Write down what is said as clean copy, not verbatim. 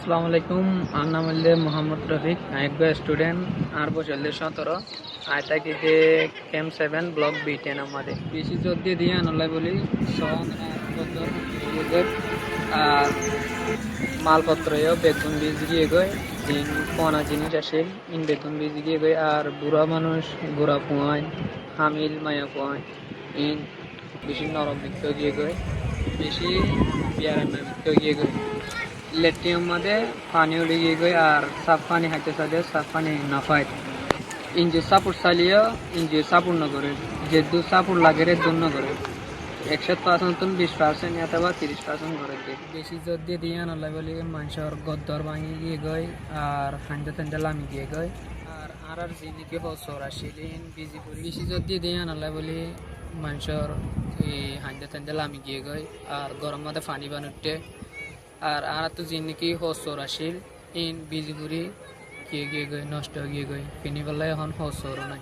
আসসালামু আলাইকুম। আমার নাম হচ্ছে মোহাম্মদ রফিক। আমি একজন স্টুডেন্ট। আর বছর 17 আয় থাকি যে ক্যাম্প 7 ব্লক B10 আমাদের বেশি জোর দিয়ে আনলাই বলি আর মালপত্র বেতন বীজ গিয়ে গই দিন কোনা জিনিস আসে ইন বেতন বীজ গিয়ে গই আর বুড়া মানুষ গোড়া পোয়ায় হামিল মায়া পোয়ায় ইন বেশি নরম দিকতে গিয়ে গই বেশি বিয়ার দিকতে গিয়ে গই লেট্রিন মধ্যে পানি উড়ে গিয়ে গই আর সাফ পানি হাইতে সাথে সাফ পানি না পায় ইঞ্জি সাপুর চালিয়ে ইঞ্জি সাপুর ন করে যে দু সাপুর লাগে রে দু ন করে 100% 20% অথবা 30% করে দিয়ে বেশি জোর দিয়ে আনলাই বলি মানুষের গদ্দর ভাঙি গিয়ে গই আর হান্ডে টান্ডে লামি গিয়ে গই আর জিনিকে হসর আসিলেন বেশি জোর দিয়ে আনলাই বলি মানুষের এই হান্ডে টান্ডে লামি গিয়ে গই আর গরম মধ্যে পানি বানুতে আর তো জিনিকি হসর আসিল ইন বিজিপুরি গিয়ে গিয়ে গই নষ্ট গিয়ে গই পিনি বেলায় এখন হসর নাই।